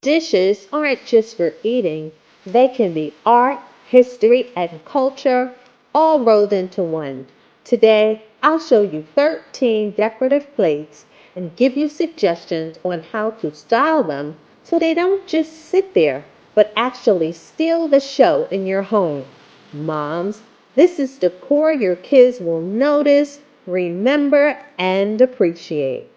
Dishes aren't just for eating, they can be art, history, and culture all rolled into one. Today, I'll show you 13 decorative plates and give you suggestions on how to style them so they don't just sit there, but actually steal the show in your home. Moms, this is decor your kids will notice, remember, and appreciate.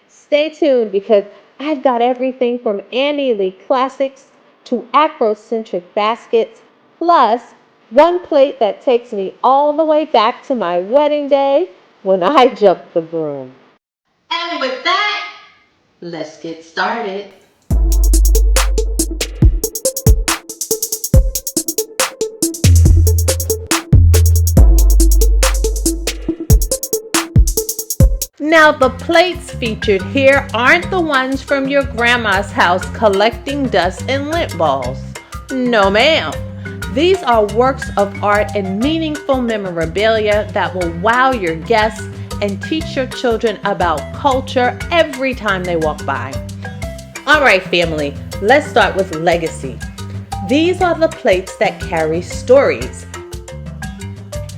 Stay tuned because I've got everything from Annie Lee classics to Afrocentric baskets, plus one plate that takes me all the way back to my wedding day when I jumped the broom. And with that, let's get started. Now, the plates featured here aren't the ones from your grandma's house collecting dust and lint balls. No, ma'am. These are works of art and meaningful memorabilia that will wow your guests and teach your children about culture every time they walk by. All right, family, let's start with legacy. These are the plates that carry stories.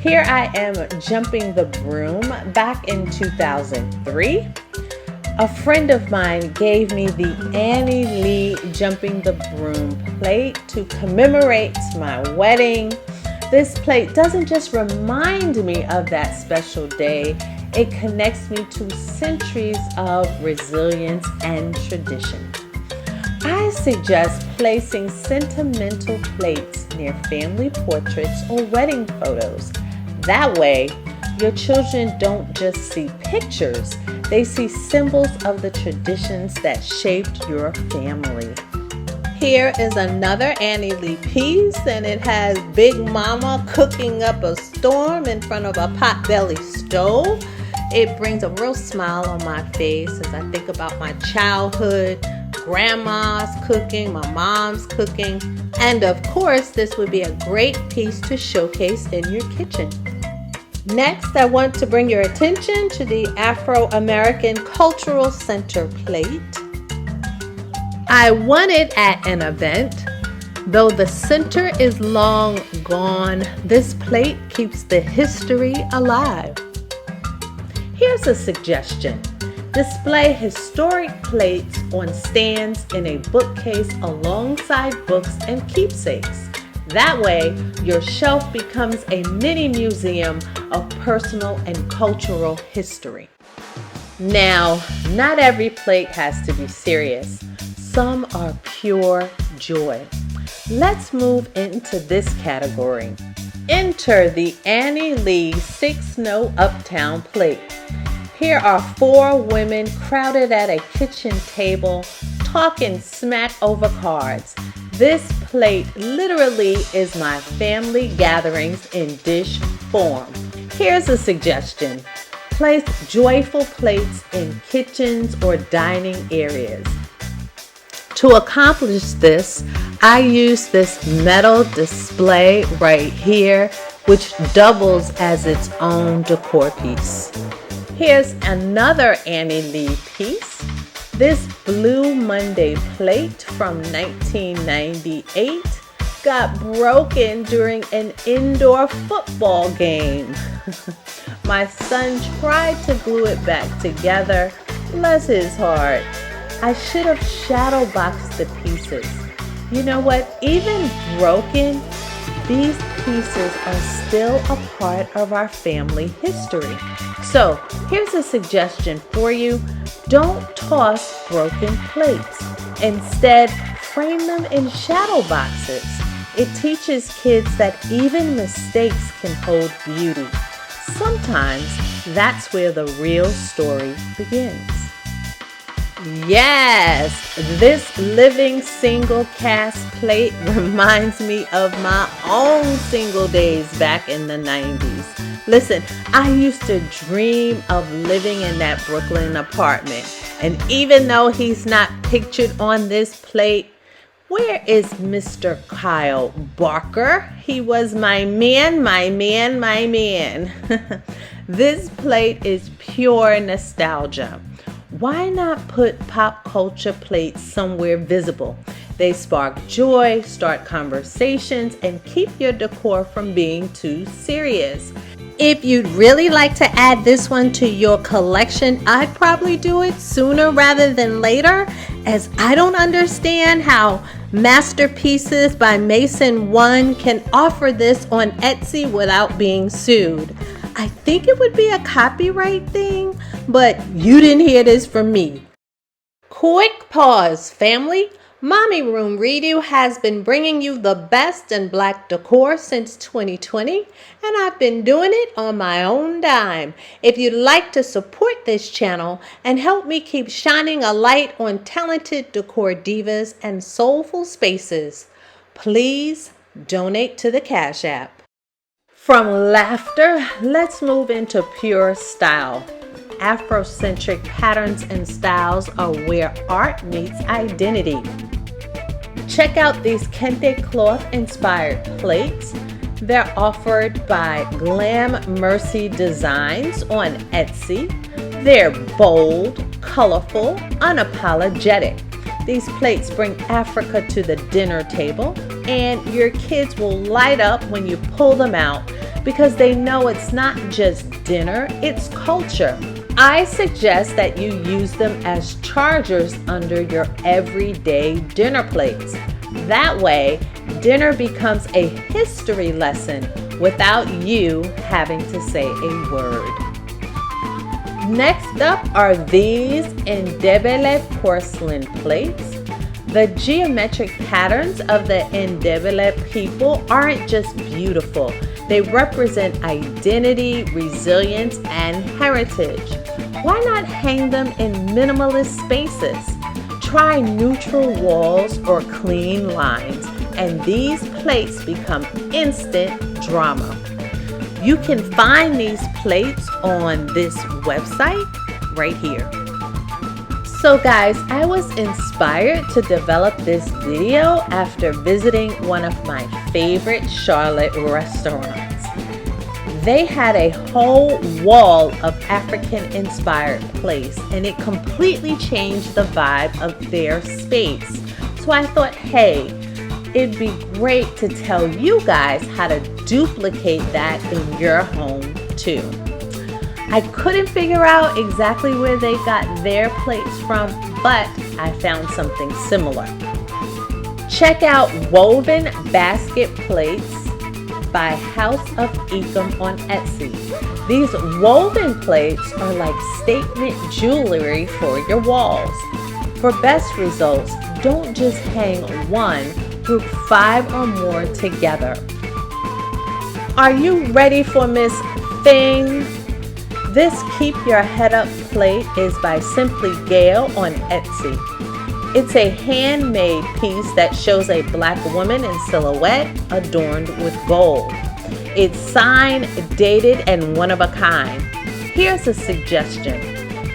Here I am jumping the broom back in 2003. A friend of mine gave me the Annie Lee Jumping the Broom plate to commemorate my wedding. This plate doesn't just remind me of that special day, it connects me to centuries of resilience and tradition. I suggest placing sentimental plates near family portraits or wedding photos. That way, your children don't just see pictures, they see symbols of the traditions that shaped your family. Here is another Annie Lee piece, and it has Big Mama cooking up a storm in front of a potbelly stove. It brings a real smile on my face as I think about my childhood, grandma's cooking, my mom's cooking, and of course, this would be a great piece to showcase in your kitchen. Next, I want to bring your attention to the Afro-American Cultural Center Plate. I won it at an event. Though the center is long gone, this plate keeps the history alive. Here's a suggestion. Display historic plates on stands in a bookcase alongside books and keepsakes. That way, your shelf becomes a mini museum of personal and cultural history. Now, not every plate has to be serious. Some are pure joy. Let's move into this category. Enter the Annie Lee 6-No Uptown plate. Here are 4 women crowded at a kitchen table, talking smack over cards. This plate literally is my family gatherings in dish form. Here's a suggestion. Place joyful plates in kitchens or dining areas. To accomplish this, I use this metal display right here, which doubles as its own decor piece. Here's another Annie Lee piece. This Blue Monday plate from 1998 got broken during an indoor football game. My son tried to glue it back together. Bless his heart. I should have shadow boxed the pieces. You know what? Even broken, these pieces are still a part of our family history. So here's a suggestion for you. Don't toss broken plates. Instead, frame them in shadow boxes. It teaches kids that even mistakes can hold beauty. Sometimes that's where the real story begins. Yes, this living single cast plate reminds me of my own single days back in the 90s. Listen, I used to dream of living in that Brooklyn apartment. And even though he's not pictured on this plate, where is Mr. Kyle Barker? He was my man, my man, my man. This plate is pure nostalgia. Why not put pop culture plates somewhere visible? They spark joy, start conversations, and keep your decor from being too serious. If you'd really like to add this one to your collection, I'd probably do it sooner rather than later, as I don't understand how Masterpieces by Mason 1 can offer this on Etsy without being sued. I think it would be a copyright thing, but you didn't hear this from me. Quick pause, family. Mommy Room Redo has been bringing you the best in Black decor since 2020, and I've been doing it on my own dime. If you'd like to support this channel and help me keep shining a light on talented decor divas and soulful spaces, please donate to the Cash App. From laughter, let's move into pure style. Afrocentric patterns and styles are where art meets identity. Check out these Kente cloth-inspired plates. They're offered by GlamMercyDesigns on Etsy. They're bold, colorful, unapologetic. These plates bring Africa to the dinner table, and your kids will light up when you pull them out because they know it's not just dinner, it's culture. I suggest that you use them as chargers under your everyday dinner plates. That way, dinner becomes a history lesson without you having to say a word. Next up are these Ndebele porcelain plates. The geometric patterns of the Ndebele people aren't just beautiful. They represent identity, resilience, and heritage. Why not hang them in minimalist spaces? Try neutral walls or clean lines, and these plates become instant drama. You can find these plates on this website right here. So guys, I was inspired to develop this video after visiting one of my favorite Charlotte restaurants. They had a whole wall of African-inspired plates, and it completely changed the vibe of their space. So I thought, hey, it'd be great to tell you guys how to duplicate that in your home too. I couldn't figure out exactly where they got their plates from, but I found something similar. Check out Woven Basket Plates by House of Ecom on Etsy. These woven plates are like statement jewelry for your walls. For best results, don't just hang one, group 5 or more together. Are you ready for Miss Thing? This Keep Your Head Up plate is by Simply Gail on Etsy. It's a handmade piece that shows a black woman in silhouette adorned with gold. It's signed, dated, and one of a kind. Here's a suggestion.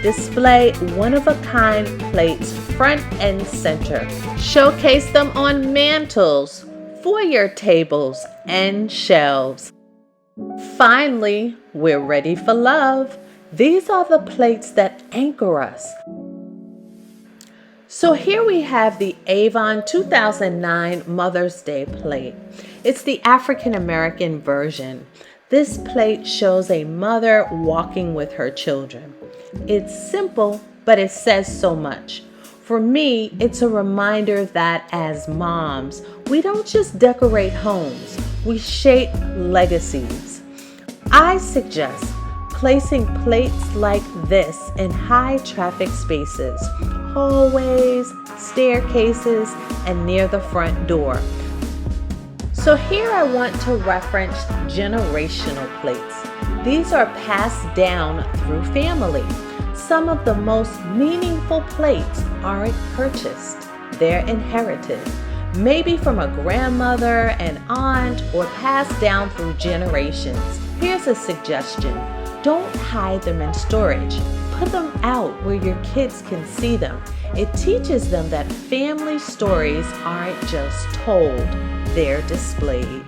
Display one-of-a-kind plates front and center. Showcase them on mantles, foyer tables, and shelves. Finally, we're ready for love. These are the plates that anchor us. So here we have the Avon 2009 Mother's Day plate. It's the African-American version. This plate shows a mother walking with her children. It's simple, but it says so much. For me, it's a reminder that as moms, we don't just decorate homes, we shape legacies. I suggest placing plates like this in high traffic spaces, hallways, staircases, and near the front door. So here I want to reference generational plates. These are passed down through family. Some of the most meaningful plates aren't purchased, they're inherited. Maybe from a grandmother, an aunt, or passed down through generations. Here's a suggestion. Don't hide them in storage. Put them out where your kids can see them. It teaches them that family stories aren't just told, they're displayed.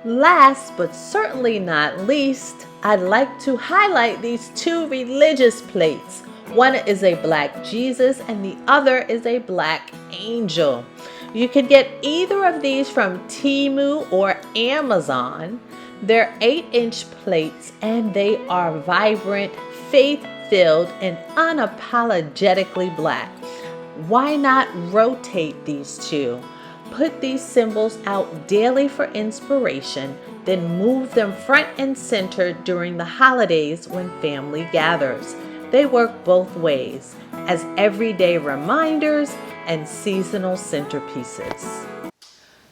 Last but certainly not least, I'd like to highlight these two religious plates. One is a black Jesus and the other is a black angel. You can get either of these from Temu or Amazon. They're 8-inch plates and they are vibrant, faith-filled, and unapologetically black. Why not rotate these two? Put these symbols out daily for inspiration, then move them front and center during the holidays when family gathers. They work both ways, as everyday reminders and seasonal centerpieces.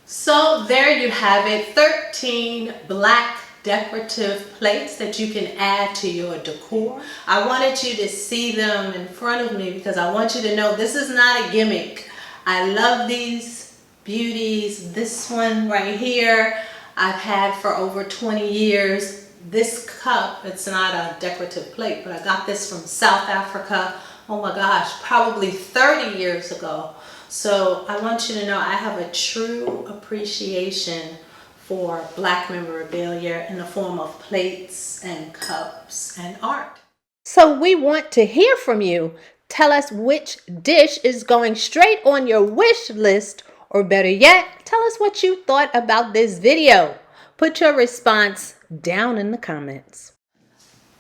So there you have it, 13 black decorative plates that you can add to your decor. I wanted you to see them in front of me because I want you to know this is not a gimmick. I love these beauties. This one right here I've had for over 20 years. This cup, it's not a decorative plate, but I got this from South Africa. Oh my gosh, probably 30 years ago. So I want you to know I have a true appreciation for black memorabilia in the form of plates and cups and art. So we want to hear from you. Tell us which dish is going straight on your wish list, or better yet, tell us what you thought about this video. Put your response down in the comments.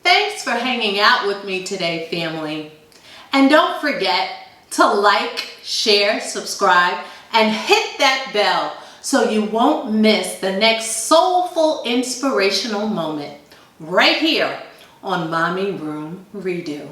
Thanks for hanging out with me today, family. And don't forget to like, share, subscribe, and hit that bell so you won't miss the next soulful, inspirational moment right here on Mommy Broom Redo.